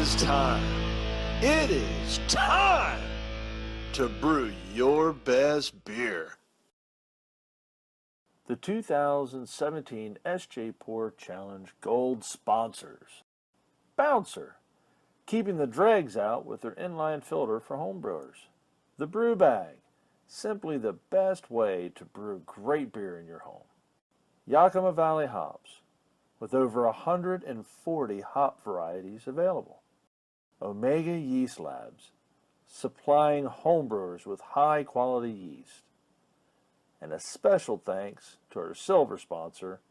is time. It is time to brew your best beer. The 2017 SJPorr Challenge Gold sponsors. Bouncer, keeping the dregs out with their inline filter for homebrewers. The Brew Bag, simply the best way to brew great beer in your home. Yakima Valley Hops, with over 140 hop varieties available. Omega Yeast Labs, supplying homebrewers with high-quality yeast. And a special thanks to our silver sponsor,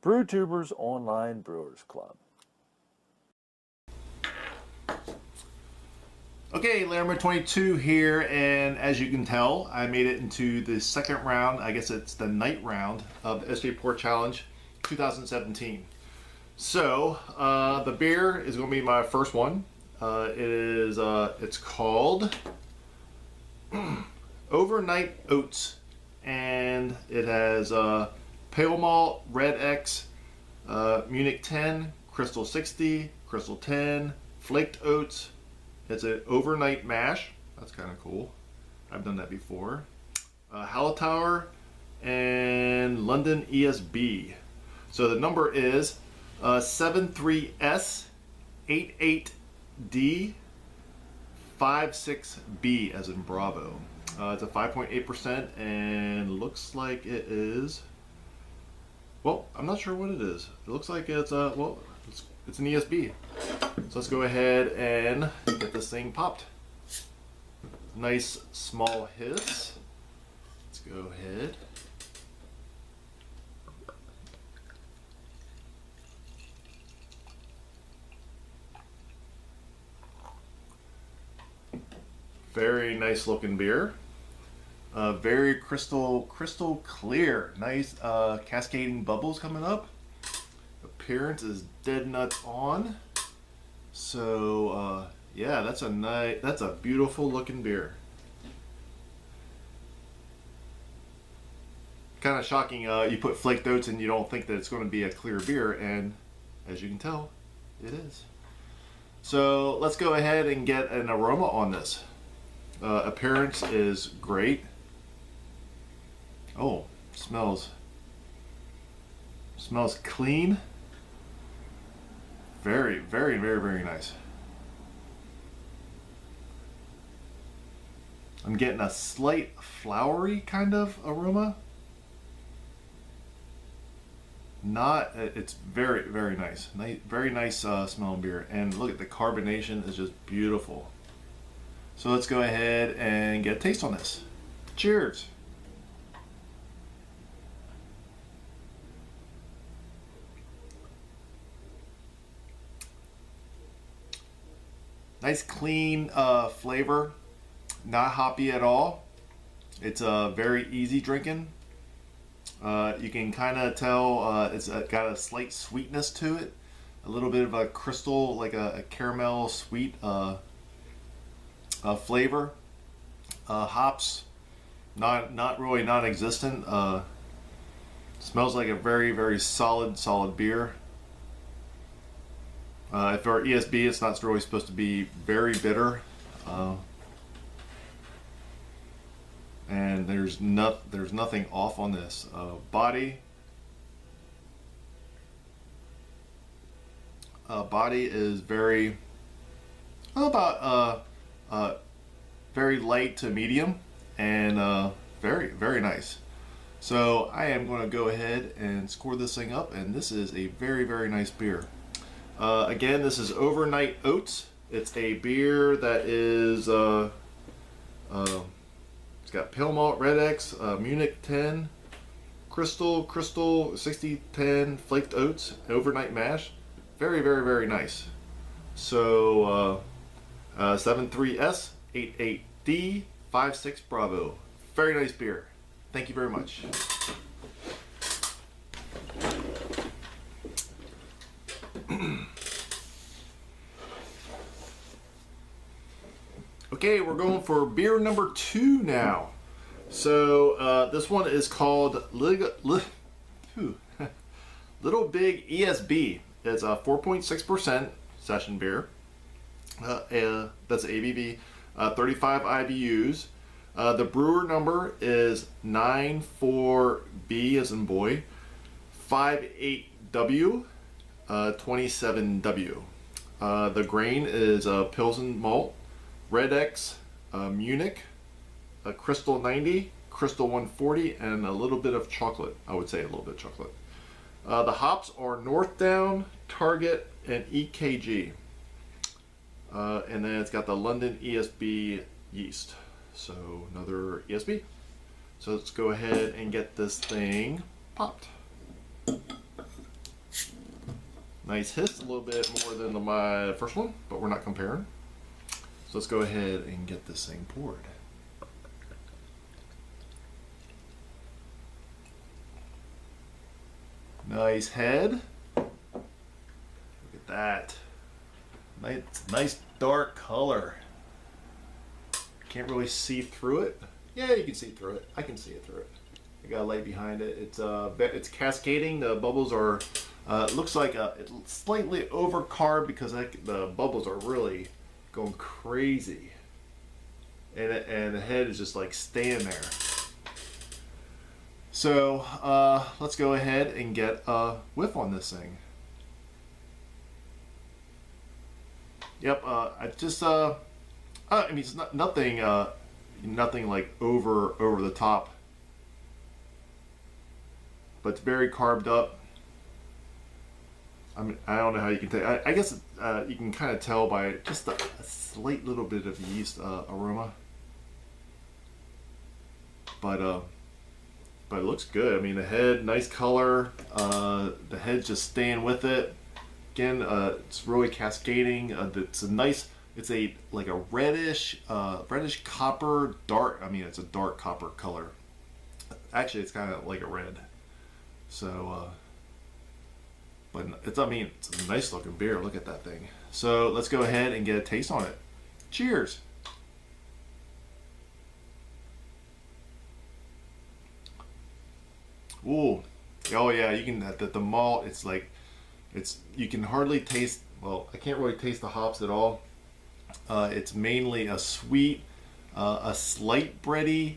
BrewTubers Online Brewers Club. Okay, Larimer 22 here, and as you can tell, I made it into the second round. I guess it's the night round of the SJPorr Challenge 2017. So, the beer is going to be my first one. It's called Overnight Oats, and it has Pale Malt, Red X, Munich 10, Crystal 60, Crystal 10, Flaked Oats. It's an overnight mash. That's kind of cool. I've done that before. Hallertauer and London ESB. So the number is 73S88D 56B as in Bravo. It's a 5.8% and looks like it is, well, I'm not sure what it is. It looks like it's it's an ESB. So let's go ahead and get this thing popped. Nice small hiss. Let's go ahead. Very nice looking beer. Very crystal clear. Nice cascading bubbles coming up. Appearance is dead nuts on. So yeah, that's a beautiful looking beer. Kind of shocking. You put flaked oats and you don't think that it's going to be a clear beer, and as you can tell, it is. So let's go ahead and get an aroma on this. Appearance is great. Oh, smells clean. Very nice. I'm getting a slight flowery kind of aroma. It's very nice. Very nice smelling beer. And look at the carbonation is just beautiful. So let's go ahead and get a taste on this. Cheers. Nice clean flavor, not hoppy at all. It's very easy drinking. You can kind of tell it's got a slight sweetness to it, a little bit of a crystal, like a caramel sweet flavor. Hops, not really non-existent. Smells like a very solid beer. If for ESB, it's not really supposed to be very bitter, and there's nothing off on this. Body is very very light to medium, and very nice. So I am going to go ahead and score this thing up, and this is a very nice beer. Again, this is Overnight Oats. It's a beer that is it's got Pale Malt, Red X, Munich 10, Crystal 60, 10, Flaked Oats, Overnight Mash. Very nice. So 73S88D 56 Bravo. Very nice beer. Thank you very much. Okay, we're going for beer number 2 now. So this one is called Little Big ESB. It's a 4.6% session beer. That's ABV. 35 IBUs. The brewer number is 94B as in boy, 58W, 27W. The grain is Pilsen malt, Red X, Munich, Crystal 90, Crystal 140, and a little bit of chocolate. I would say a little bit of chocolate. The hops are Northdown, Target, and EKG. And then it's got the London ESB yeast. So another ESB. So let's go ahead and get this thing popped. Nice hiss, a little bit more than my first one, but we're not comparing. So let's go ahead and get this thing poured. Nice head. Look at that. Nice dark color. Can't really see through it. Yeah, you can see through it. I can see it through it. I got a light behind it. It's cascading. The bubbles are. Looks like it's slightly over carb because the bubbles are really going crazy, and the head is just like staying there. So let's go ahead and get a whiff on this thing. Yep. I mean, it's nothing like over the top, but it's very carved up. I mean, I don't know how you can tell. I guess you can kind of tell by just a slight little bit of yeast aroma, but it looks good. I mean, the head, nice color. The head's just staying with it. Again, it's really cascading. It's like a reddish copper dark. I mean, it's a dark copper color. Actually, it's kind of like a red. So, but it's a nice looking beer. Look at that thing. So let's go ahead and get a taste on it. Cheers. Ooh, oh yeah, you can. The malt. You can hardly taste. Well, I can't really taste the hops at all. It's mainly a sweet, a slight bready,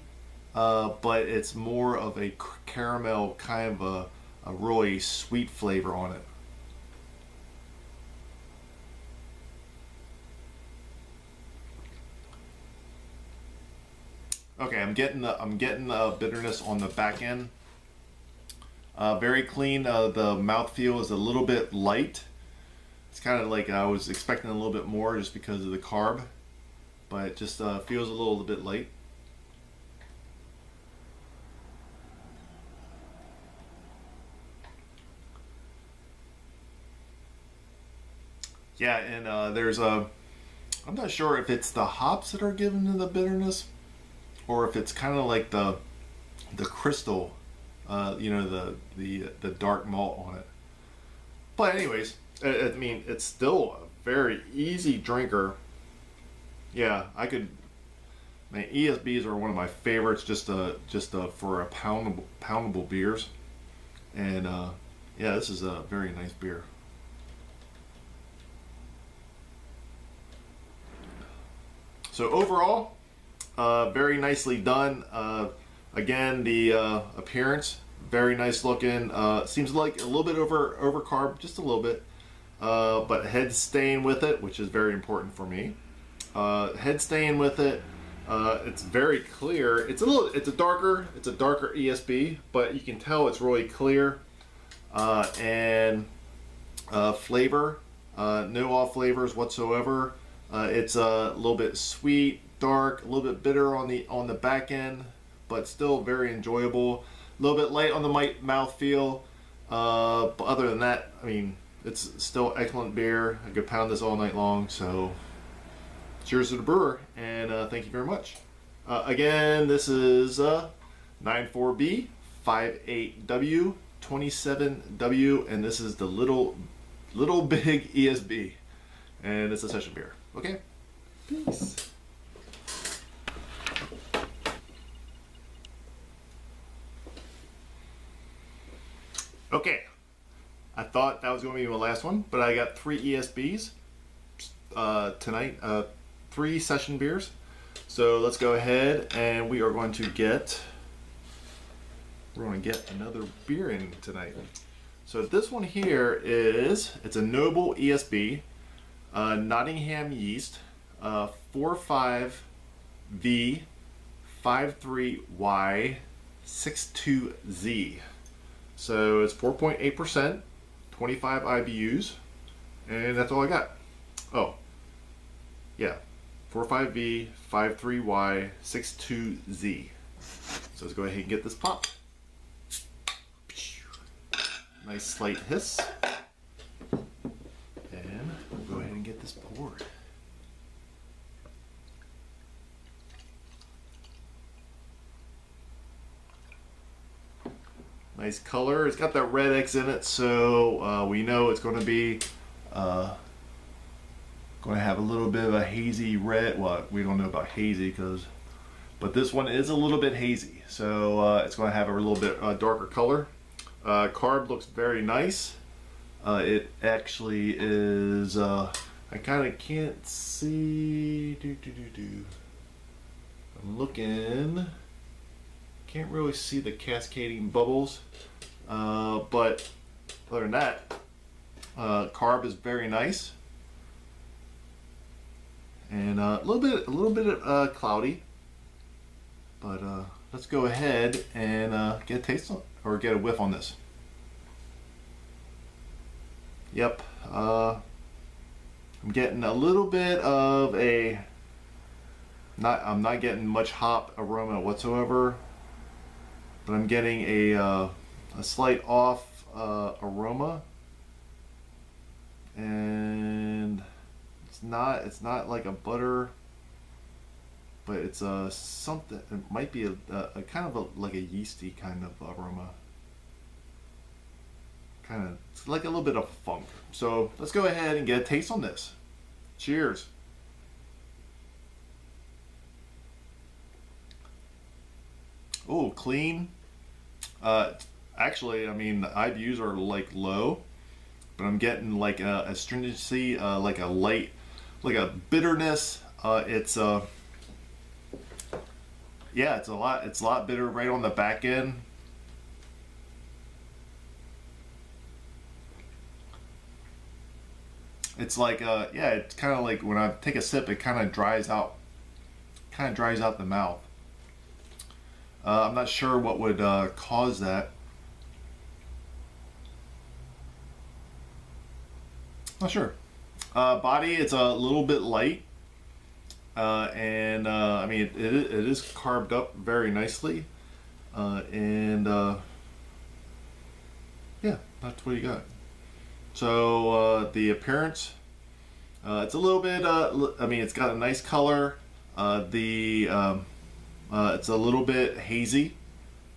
but it's more of a caramel kind of a really sweet flavor on it. Okay, I'm getting the bitterness on the back end. Very clean. The mouthfeel is a little bit light. It's kind of like I was expecting a little bit more just because of the carb, but it just feels a little bit light. Yeah, and there's I'm not sure if it's the hops that are giving the bitterness, or if it's kind of like the crystal, the dark malt on it. But anyways, I mean, it's still a very easy drinker. Yeah, man, ESBs are one of my favorites, just for a poundable beers, and yeah, this is a very nice beer. So overall, very nicely done. Again, the appearance, very nice looking. Seems like a little bit over carb, just a little bit, but head staying with it, which is very important for me. Head staying with it. It's very clear. It's a darker ESB, but you can tell it's really clear. And flavor, no off flavors whatsoever. It's a little bit sweet, dark, a little bit bitter on the back end, but still very enjoyable. A little bit light on the mouthfeel, but other than that, I mean, it's still excellent beer. I could pound this all night long. So, cheers to the brewer, and thank you very much. Again, this is 94B, 58W, 27W, and this is the little big ESB, and it's a session beer. Okay, peace. Okay, I thought that was going to be my last one, but I got 3 ESBs. tonight 3 session beers. So let's go ahead and we are going to get another beer in tonight. So this one here it's a Noble ESB, Nottingham yeast, 45V 53Y 62Z. So it's 4.8%, 25 IBUs, and that's all I got. Oh, yeah, 45V 53Y 62Z. So let's go ahead and get this popped. Nice slight hiss. And we'll go ahead and get this poured. Nice color. It's got that red X in it, so we know it's going to be going to have a little bit of a hazy red. Well, we don't know about hazy but this one is a little bit hazy, so it's going to have a little bit darker color. Carb looks very nice. It actually is. I kind of can't see. I'm looking. Can't really see the cascading bubbles, but other than that, carb is very nice, and a little bit cloudy. But let's go ahead and get a taste on, or get a whiff on this. Yep, I'm getting a little bit of a. I'm not getting much hop aroma whatsoever. But I'm getting a slight off aroma, and it's not like a butter, but it's something. It might be a kind of like a yeasty kind of aroma. It's like a little bit of funk. So let's go ahead and get a taste on this. Cheers. Oh, clean. Actually, I mean, the IBUs are like low, but I'm getting like a astringency, like a light, like a bitterness. Yeah, it's a lot bitter right on the back end. It's like, yeah, it's kind of like when I take a sip, it kind of dries out the mouth. I'm not sure what would cause that. Not sure. Body, it's a little bit light, and I mean it is carved up very nicely, and yeah, that's what you got. So the appearance, it's a little bit. I mean, it's got a nice color. It's a little bit hazy.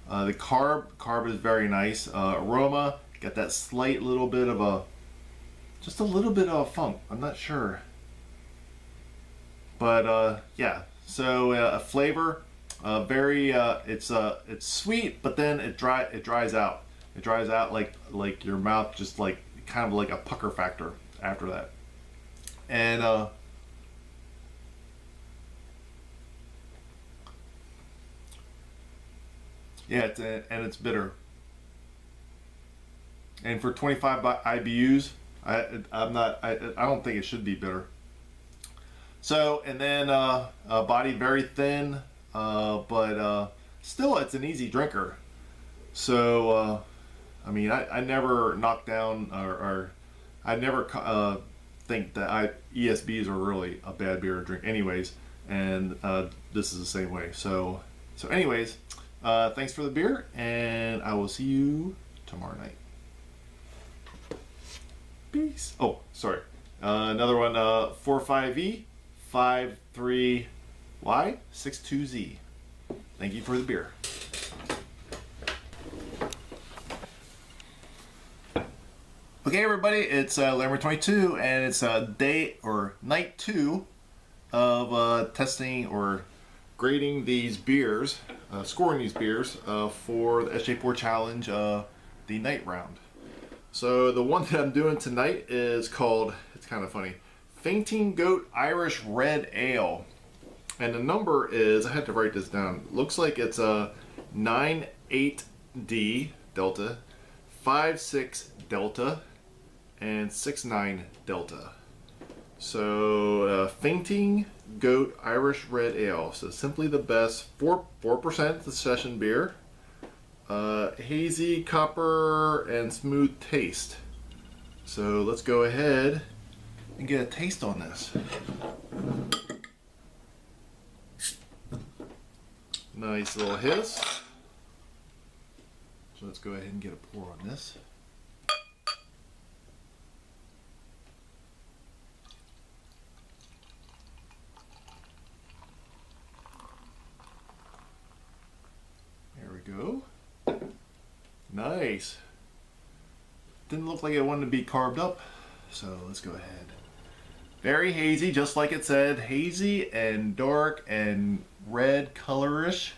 The carb is very nice. Aroma, got that slight little bit of just a little bit of funk. I'm not sure, but yeah. So a flavor, very. It's sweet, but then it dries out. It dries out like your mouth, just like kind of like a pucker factor after that, and yeah, it's bitter. And for 25 IBUs, I don't think it should be bitter. So, and then body very thin, but still it's an easy drinker. So, I mean, I never knock down or I never think that ESBs are really a bad beer to drink anyways, and this is the same way. So anyways, thanks for the beer, and I will see you tomorrow night. Peace. Oh, sorry. Another one, 45E 53Y 62Z. Thank you for the beer. Okay, everybody, it's Lammer 22, and it's day or night 2 of testing or grading these beers, scoring these beers for the SJPorr challenge, the night round. So the one that I'm doing tonight is called, it's kind of funny, Fainting Goat Irish Red Ale. And the number is, I had to write this down. Looks like it's a 98D Delta, 56 Delta, and 69 Delta. So Fainting Goat Irish Red Ale. So simply the best. 4% the session beer. Hazy, copper, and smooth taste. So let's go ahead and get a taste on this. Nice little hiss. So let's go ahead and get a pour on this. There we go. Nice. Didn't look like it wanted to be carved up, so let's go ahead. Very hazy, just like it said, hazy and dark and red colorish.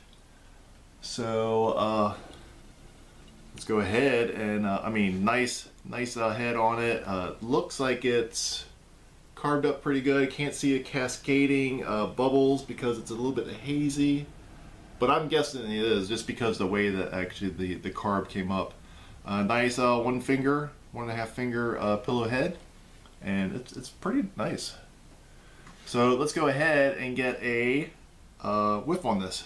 So let's go ahead and I mean, nice head on it. Looks like it's carved up pretty good. Can't see it cascading bubbles because it's a little bit hazy, but I'm guessing it is just because the way that actually the carb came up. Nice 1 finger, 1.5 finger pillow head, and it's pretty nice. So let's go ahead and get a whiff on this.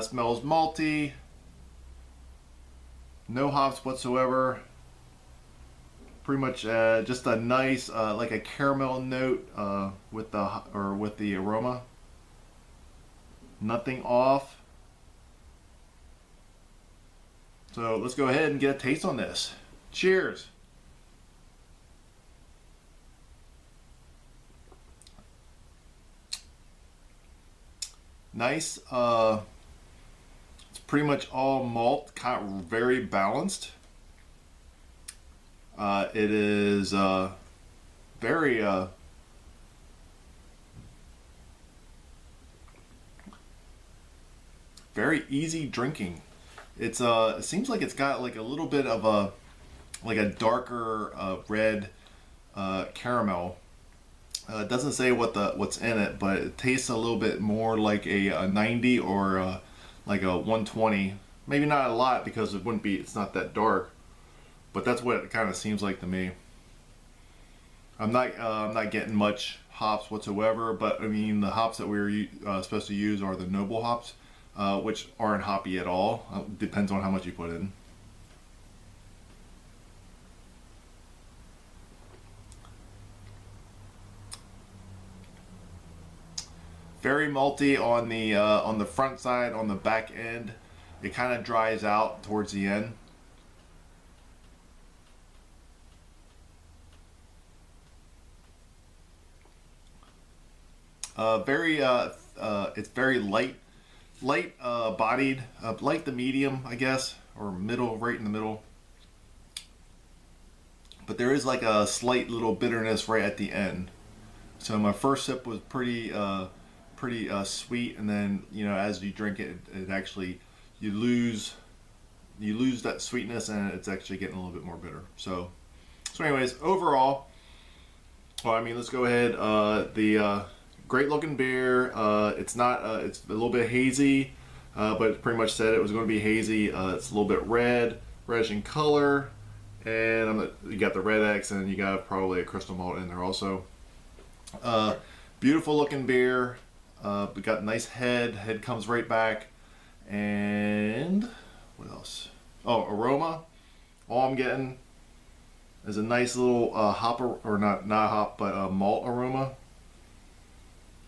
Smells malty, no hops whatsoever. Pretty much just a nice like a caramel note with the aroma. Nothing off. So let's go ahead and get a taste on this. Cheers. Nice. It's pretty much all malt, kind of very balanced. It is very very easy drinking. It's it seems like it's got like a little bit of a darker red caramel. It doesn't say what's in it, but it tastes a little bit more like a 90 or like a 120. Maybe not a lot because it's not that dark, but that's what it kind of seems like to me. I'm not getting much hops whatsoever, but I mean the hops that we're supposed to use are the noble hops, which aren't hoppy at all. Depends on how much you put in. Very malty on the front side. On the back end, it kind of dries out towards the end. It's very light bodied, like the medium, I guess, or middle, right in the middle. But there is like a slight little bitterness right at the end. So my first sip was pretty sweet, and then as you drink it, it actually you lose that sweetness, and it's actually getting a little bit more bitter. So anyways, overall, well, I mean, let's go ahead. The great looking beer. It's not. It's a little bit hazy, but it pretty much said it was going to be hazy. It's a little bit reddish in color, and you got the red X, and you got probably a crystal malt in there also. Beautiful looking beer. We got nice head. Head comes right back, and what else? Oh, aroma. All I'm getting is a nice little hop, or not hop, but malt aroma.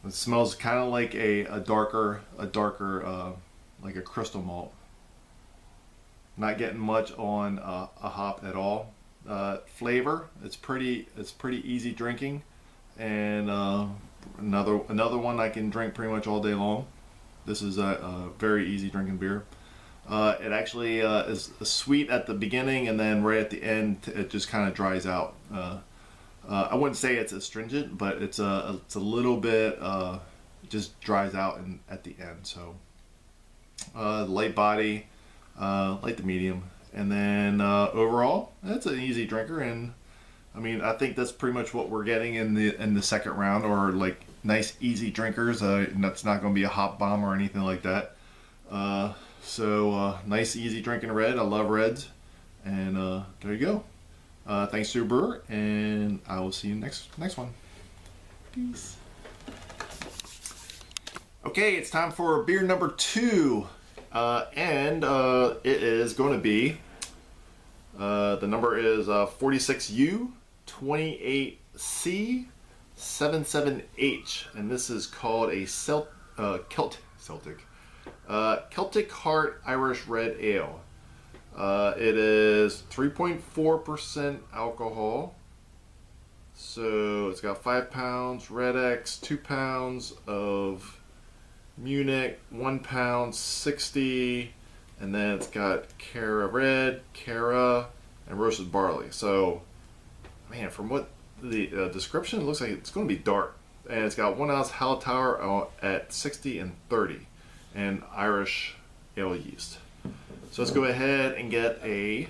It smells kind of like a darker like a crystal malt. Not getting much on a hop at all. Flavor, it's pretty easy drinking, and another one I can drink pretty much all day long. This is a very easy drinking beer. It actually is sweet at the beginning, and then right at the end it just kind of dries out. I wouldn't say it's astringent, but it's a little bit just dries out at the end. So light body, light to medium, and then overall it's an easy drinker, and I mean, I think that's pretty much what we're getting in the second round, or like nice easy drinkers. That's not going to be a hop bomb or anything like that. Nice easy drinking red. I love reds, and there you go. Thanks to your brewer, and I will see you next one. Peace. Okay, it's time for beer number 2, and it is going to be the number is 46U 28C 77H, and this is called a Celtic Heart Irish Red Ale. It is 3.4% alcohol. So it's got 5 pounds Red X, 2 pounds of Munich, 1 pound 60, and then it's got Cara Red, Cara, and roasted barley. So, man, from what the description, it looks like it's going to be dark. And it's got 1 ounce Hallertauer at 60 and 30, and Irish ale yeast. So let's go ahead and get a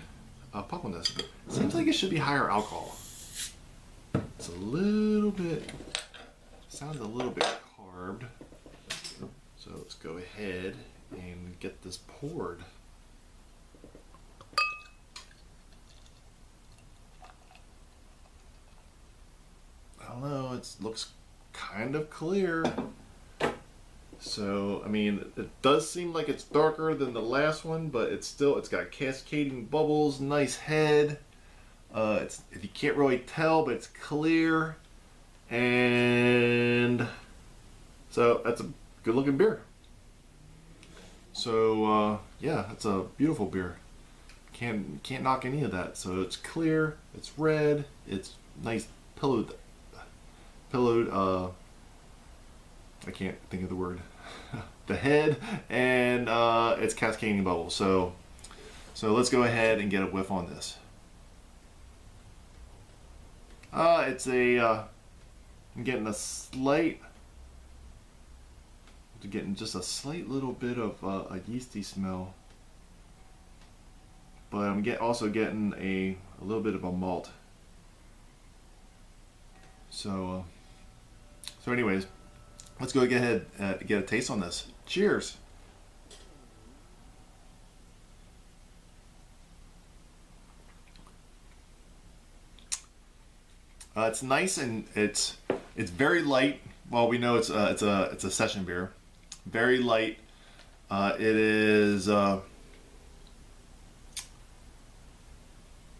pop on this. Seems like it should be higher alcohol. It's a little bit, sounds a little bit carved. So let's go ahead and get this poured. I don't know, it looks kind of clear. So, I mean, it does seem like it's darker than the last one, but it's got cascading bubbles, nice head. If you can't really tell, but it's clear. And so that's a good looking beer. So, yeah, it's a beautiful beer. Can't knock any of that. So it's clear, it's red, it's nice pillowed, I can't think of the word, the head, and it's cascading bubbles. So let's go ahead and get a whiff on this. I'm getting just a slight little bit of a yeasty smell, but I'm also getting a little bit of a malt. So anyways, let's go ahead and get a taste on this. Cheers. It's nice, and it's very light. Well, we know it's a session beer. Very light. It is. I'm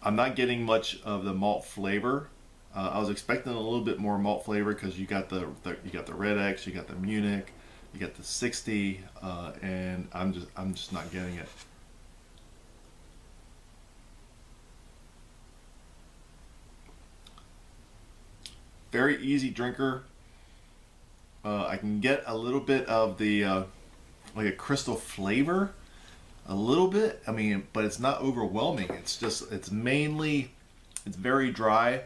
not getting much of the malt flavor. I was expecting a little bit more malt flavor because you got the Red X, you got the Munich, you got the 60, and I'm just not getting it. Very easy drinker. I can get a little bit of the like a crystal flavor, a little bit. I mean, but it's not overwhelming. It's very dry,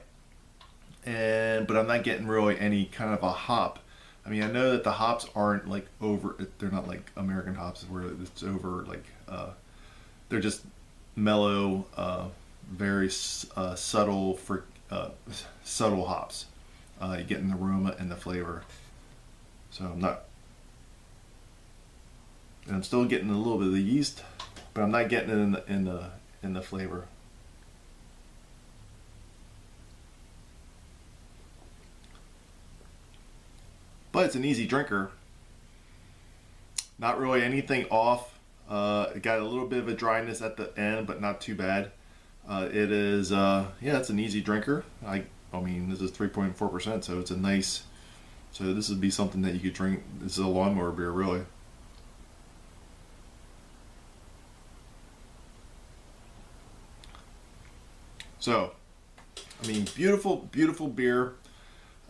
but I'm not getting really any kind of a hop. I mean, I know that the hops aren't like they're not like American hops where it's over, like they're just mellow, very subtle hops. You get in the aroma and the flavor. So I'm still getting a little bit of the yeast, but I'm not getting it in the flavor. But it's an easy drinker. Not really anything off. It got a little bit of a dryness at the end, but not too bad. It is, yeah, it's an easy drinker. I mean, this is 3.4%, so it's a nice. So this would be something that you could drink. This is a lawnmower beer, really. So, I mean, beautiful, beautiful beer.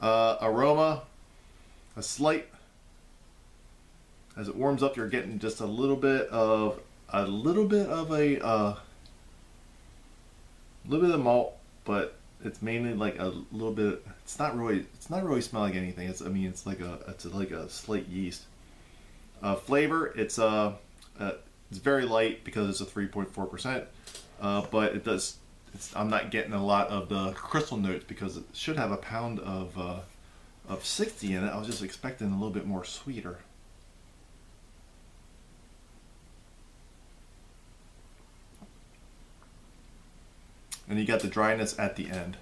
Aroma, as it warms up, you're getting just a little bit of malt, but it's mainly like a little bit. It's not really smelling like anything. It's like a slight yeast. Flavor, it's very light because it's a 3.4%. But I'm not getting a lot of the crystal notes because it should have a pound of 60 in it. I was just expecting a little bit more sweeter. And you got the dryness at the end.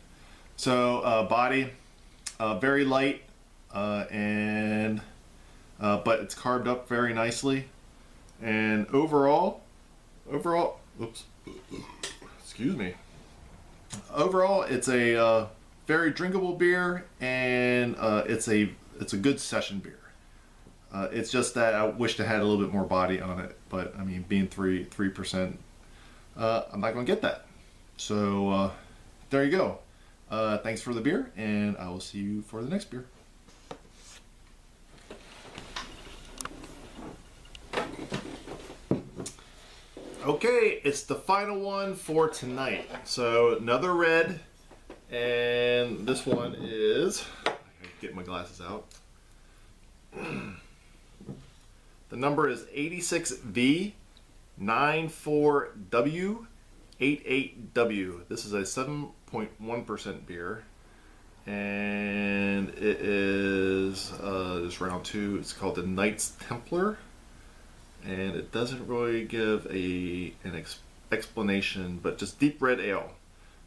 So body, very light, but it's carved up very nicely. And overall, oops, excuse me. Overall, it's a very drinkable beer, and it's a good session beer. It's just that I wished it had a little bit more body on it, but I mean, being 3%, I'm not going to get that. So there you go. Thanks for the beer, and I will see you for the next beer. Okay, it's the final one for tonight. So another red, and this one is, I gotta get my glasses out. The number is 86V94W88W. This is a 7.1% beer, and it is just round 2. It's called the Knights Templar. And it doesn't really give an explanation, but just deep red ale,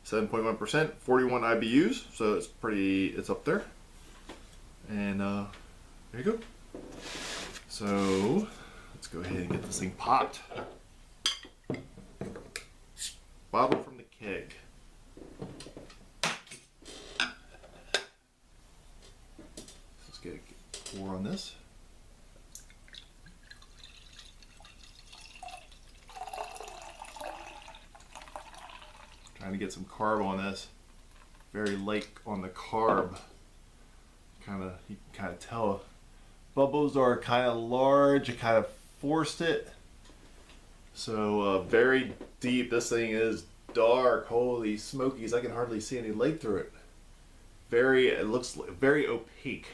7.1%, 41 IBUs, so it's up there. And there you go. So let's go ahead and get this thing popped. Bottle from the keg. Let's get a pour on this. Trying to get some carb on this. Very light on the carb. You can kind of tell. Bubbles are kind of large. I kind of forced it. So very deep. This thing is dark. Holy smokies! I can hardly see any light through it. It looks very opaque.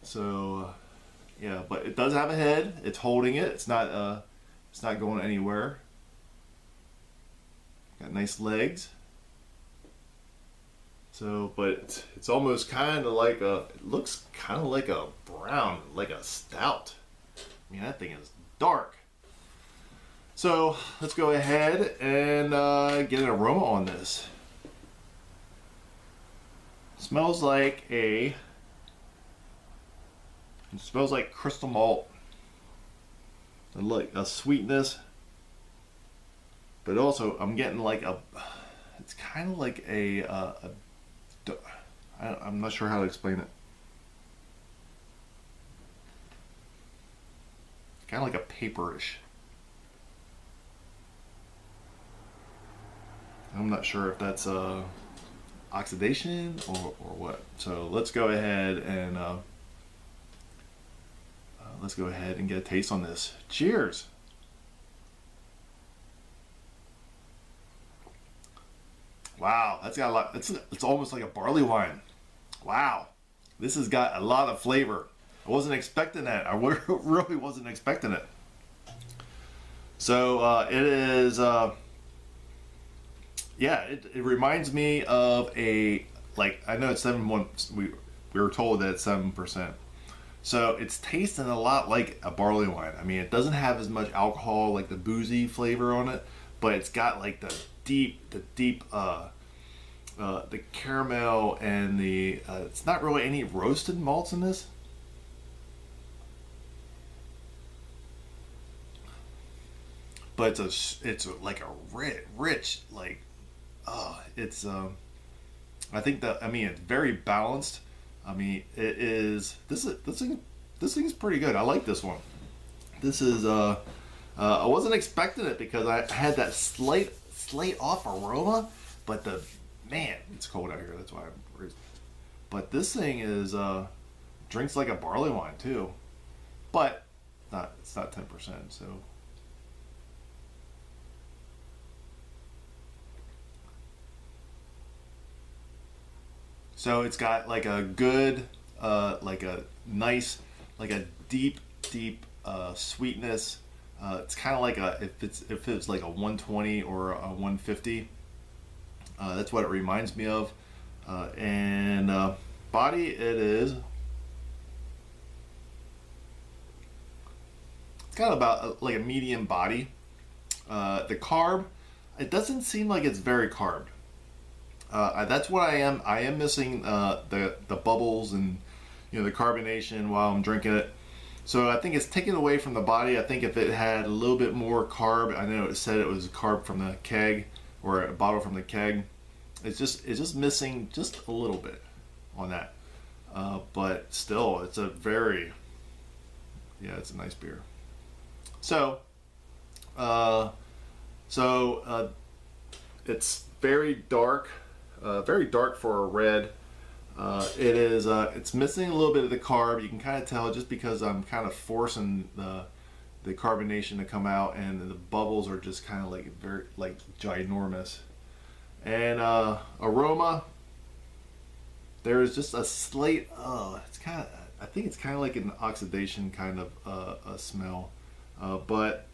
So yeah, but it does have a head. It's holding it. It's not going anywhere. Got nice legs. So, but it's almost kind of like it looks kind of like a brown, like a stout. I mean, that thing is dark. So, let's go ahead and get an aroma on this. It smells like crystal malt. And like a sweetness. But also, I'm getting like it's kind of like I'm not sure how to explain it. Kind of like a paperish. I'm not sure if that's oxidation or what. So let's go ahead and get a taste on this. Cheers. Wow, that's got a lot. It's almost like a barley wine. Wow, this has got a lot of flavor. I wasn't expecting that. I really wasn't expecting it. So it is. Yeah, it reminds me of I know it's 7.1. We were told that it's 7%. So it's tasting a lot like a barley wine. I mean, it doesn't have as much alcohol, like the boozy flavor on it, but it's got like the deep the caramel and the it's not really any roasted malts in this. But it's like a rich like it's I think that, I mean, it's very balanced. I mean, it is this thing is pretty good. I like this one. This is I wasn't expecting it because I had that slight off aroma, but man, it's cold out here. That's why I'm. But this thing is drinks like a barley wine too, but it's not 10%. So it's got like a good, like a nice, like a deep sweetness. It's kind of like if it's like a 120 or a 150. That's what it reminds me of. And body, it is. It's got about like a medium body. The carb, it doesn't seem like it's very carb. That's what I am. I am missing the bubbles and the carbonation while I'm drinking it. So I think it's taken away from the body. I think if it had a little bit more carb, I know it said it was carb from the keg or a bottle from the keg. It's just missing just a little bit on that. But still, it's a it's a nice beer. So, it's very dark for a red. It's missing a little bit of the carb. You can kind of tell just because I'm kind of forcing the carbonation to come out, and the bubbles are just kind of like very like ginormous. And aroma, there's just a slight I think it's kind of like an oxidation kind of a smell, but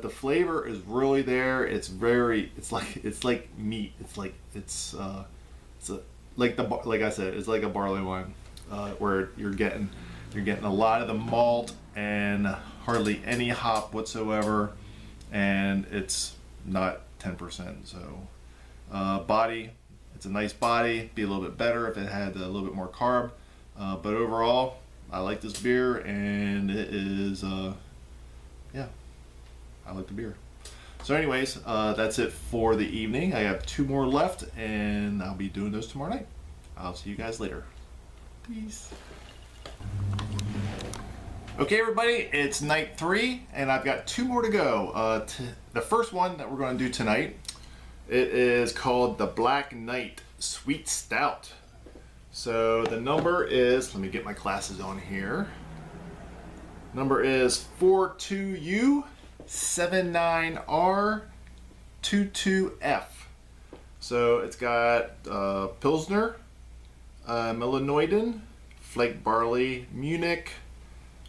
the flavor is really there. It's like meat. Like I said, it's like a barley wine, where you're getting a lot of the malt and hardly any hop whatsoever, and it's not 10%. So body, it's a nice body. Be a little bit better if it had a little bit more carb, but overall I like this beer, and it is I like the beer. So anyways, that's it for the evening. I have 2 more left, and I'll be doing those tomorrow night. I'll see you guys later. Peace. Okay, everybody, it's night 3, and I've got 2 more to go. The first one that we're going to do tonight, it is called the Black Knight Sweet Stout. So the number is, let me get my glasses on here. Number is 42U79R22F. So it's got Pilsner, Melanoidin, flaked barley, Munich,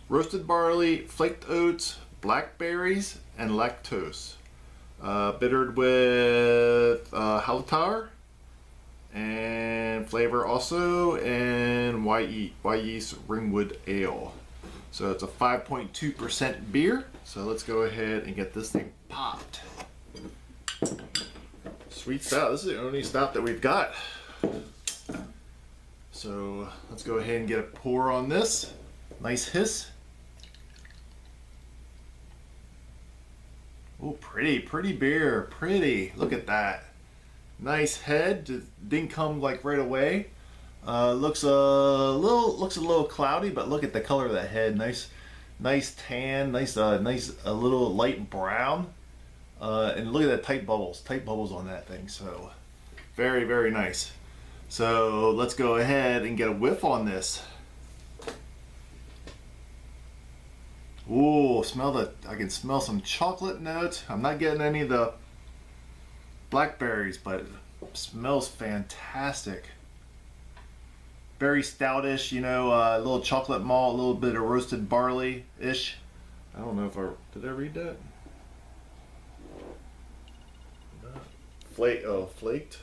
roasted barley, flaked oats, blackberries, and lactose. Bittered with Hallertauer and flavor also, and Y yeast Ringwood Ale. So it's a 5.2% beer. So let's go ahead and get this thing popped. Sweet stout. This is the only stout that we've got. So let's go ahead and get a pour on this. Nice hiss. Oh, pretty beer. Pretty. Look at that. Nice head. Just didn't come like right away. Looks a little cloudy, but look at the color of that head. Nice tan. Nice a little light brown. And look at that tight bubbles on that thing. So very nice. So let's go ahead and get a whiff on this. Ooh, I can smell some chocolate notes. I'm not getting any of the blackberries, but it smells fantastic. Very stoutish, a little chocolate malt, a little bit of roasted barley-ish. I don't know if did I read that? Flaked.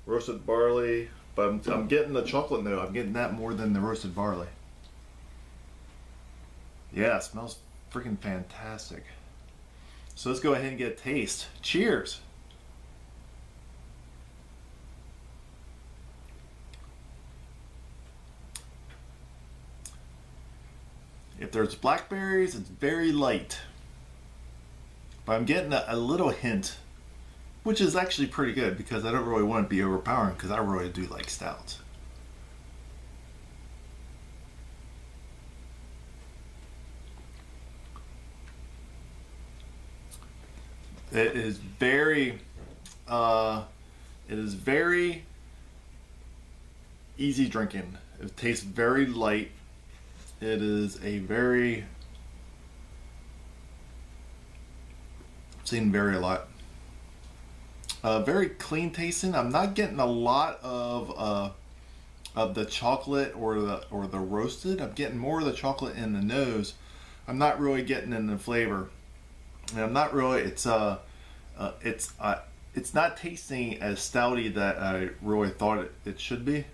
Roasted barley, but I'm getting the chocolate note. I'm getting that more than the roasted barley. Yeah, it smells freaking fantastic. So let's go ahead and get a taste. Cheers. If there's blackberries, it's very light. But I'm getting a little hint, which is actually pretty good because I don't really want to be overpowering because I really do like stouts. It is very easy drinking. It tastes very light. It is a very, I've seen very a lot. Very clean tasting. I'm not getting a lot of the chocolate or the roasted. I'm getting more of the chocolate in the nose, I'm not really getting in the flavor, and I'm not really. It's not tasting as stouty that I really thought it should be.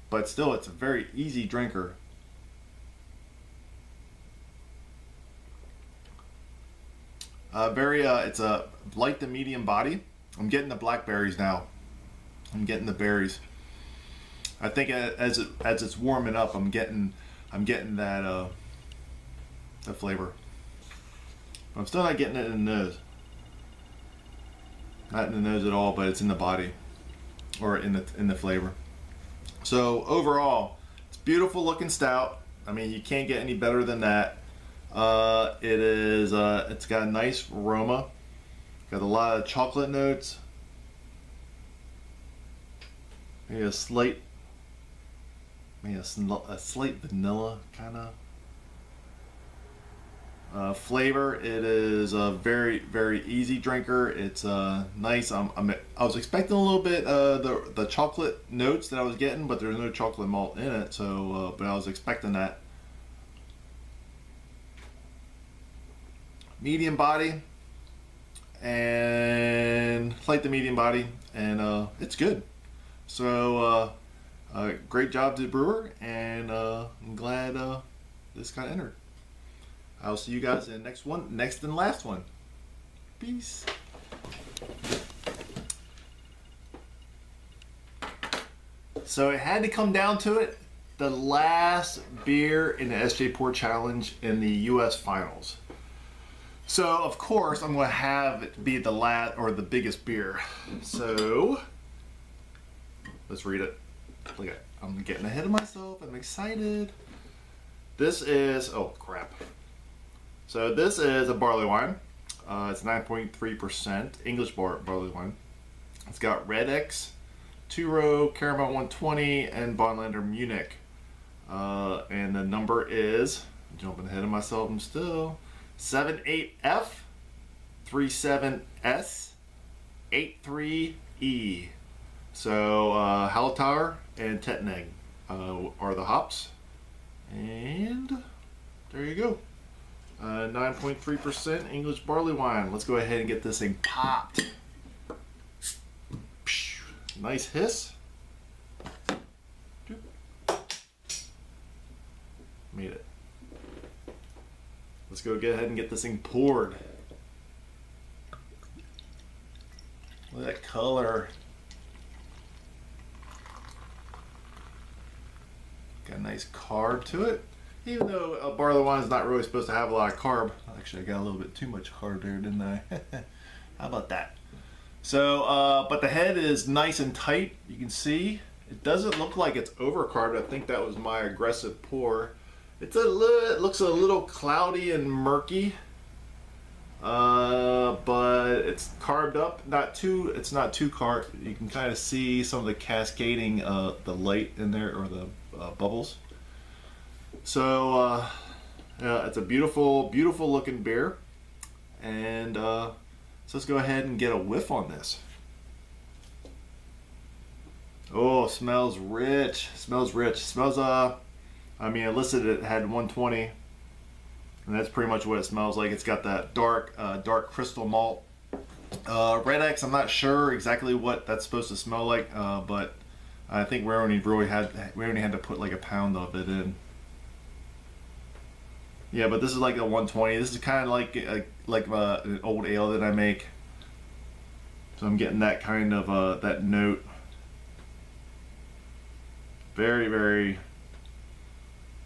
But still, it's a very easy drinker. It's a light to medium body. I'm getting the blackberries now. I'm getting the berries. I think as it's warming up, I'm getting that the flavor. But I'm still not getting it in the nose. Not in the nose at all, but it's in the body or in the flavor. So overall, it's beautiful looking stout. I mean, you can't get any better than that. It's got a nice aroma. Got a lot of chocolate notes. Maybe a slight vanilla kind of flavor. It is a very, very easy drinker. It's nice. I was expecting a little bit the chocolate notes that I was getting, but there's no chocolate malt in it. So, but I was expecting that. Medium body and light to medium body, and it's good. So great job to the brewer, and I'm glad this got entered. I'll see you guys in the next and last one. Peace. So it had to come down to it. The last beer in the SJPorr Challenge in the US Finals. So of course I'm going to have it be the last or the biggest beer. So let's read it. Look at, I'm getting ahead of myself. I'm excited. This is, oh crap. So this is a barley wine. It's 9.3% English barley wine. It's got Red X, two-row, Caramel 120, and Bonlander Munich. And the number is, I'm jumping ahead of myself, I'm still, 78F, 37S, 83E. So Hallertauer and Tettnang are the hops. And there you go. 9.3% English barley wine. Let's go ahead and get this thing popped. Nice hiss. Made it. Let's go ahead and get this thing poured. Look at that color. Got a nice carb to it. Even though barley wine is not really supposed to have a lot of carb. Actually, I got a little bit too much carb there, didn't I? How about that? So, but the head is nice and tight. You can see it doesn't look like it's overcarbed. I think that was my aggressive pour. It looks a little cloudy and murky, but it's carved up. It's not too carved. You can kind of see some of the cascading, the light in there, or the bubbles. So it's a beautiful, beautiful looking beer, and so let's go ahead and get a whiff on this. Oh, smells rich. Smells rich. Smells I mean, it listed it had 120, and that's pretty much what it smells like. It's got that dark crystal malt. Red X, I'm not sure exactly what that's supposed to smell like, but I think we only had to put like a pound of it in. Yeah, but this is like a 120. This is kind of like an old ale that I make. So I'm getting that kind of that note. Very, very,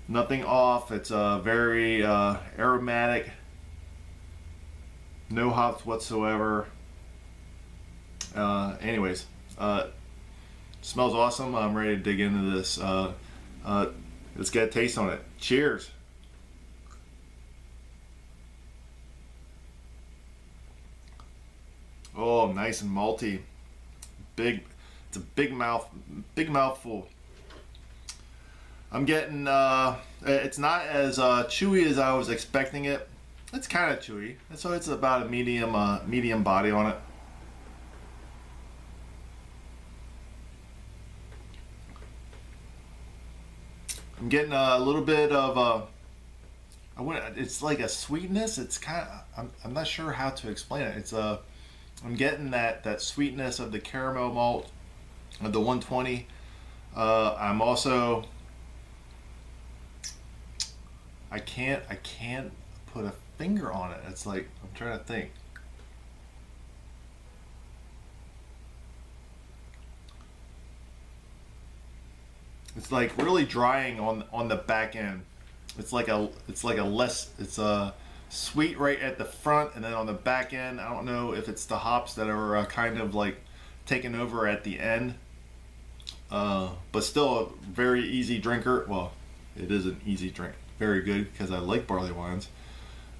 nothing off. It's very aromatic. No hops whatsoever. Anyways, smells awesome. I'm ready to dig into this. Let's get a taste on it. Cheers. Oh, nice and malty. Big. It's a big mouthful. I'm getting. It's not as chewy as I was expecting it. It's kind of chewy, so it's about a medium body on it. I'm getting a little bit of It's like a sweetness. It's kind of, I'm not sure how to explain it. It's I'm getting that sweetness of the caramel malt of the 120. I'm also, I can't put a finger on it. It's like, I'm trying to think. It's like really drying on the back end. It's like a sweet right at the front, and then on the back end, I don't know if it's the hops that are kind of like taking over at the end. But still a very easy drinker. Well, it is an easy drink. Very good because I like barley wines.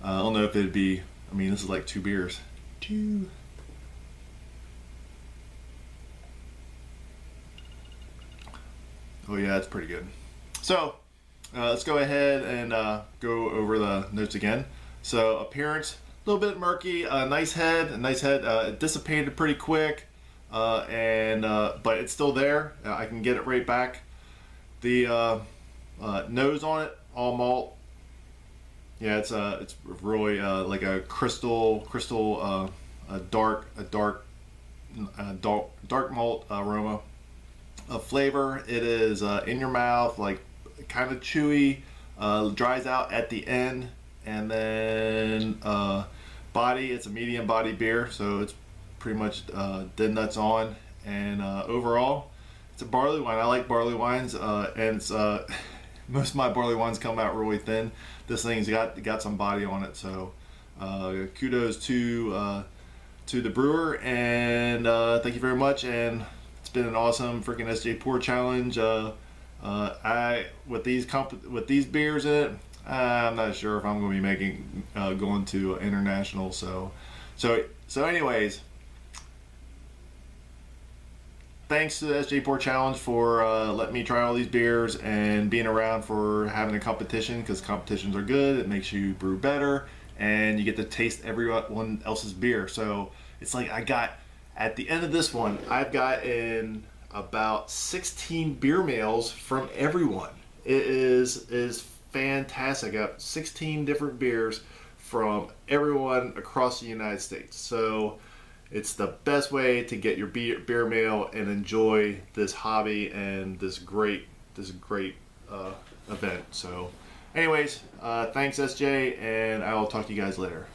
I don't know if it'd be. I mean, this is like 2 beers. 2. Oh yeah, it's pretty good. So let's go ahead and go over the notes again. So appearance, a little bit murky. Nice head. It dissipated pretty quick, but it's still there. I can get it right back. The nose on it, all malt. Yeah, it's really like a dark malt aroma. A flavor, it is in your mouth, like kind of chewy, dries out at the end, and then body, it's a medium body beer, so it's pretty much dead nuts on. And overall, it's a barley wine. I like barley wines, and it's most of my barley wines come out really thin. This thing's got some body on it, so kudos to the brewer, and thank you very much. And it's been an awesome freaking SJPorr challenge. With these beers in it, I'm not sure if I'm going to be making going to international. So anyways, thanks to the SJPorr challenge for letting me try all these beers and being around for having a competition, because competitions are good. It makes you brew better, and you get to taste everyone else's beer. So it's like at the end of this one, I've gotten about 16 beer mails from everyone. It is fantastic. I got 16 different beers from everyone across the United States. So it's the best way to get your beer mail and enjoy this hobby and this great event. So anyways, thanks SJ, and I will talk to you guys later.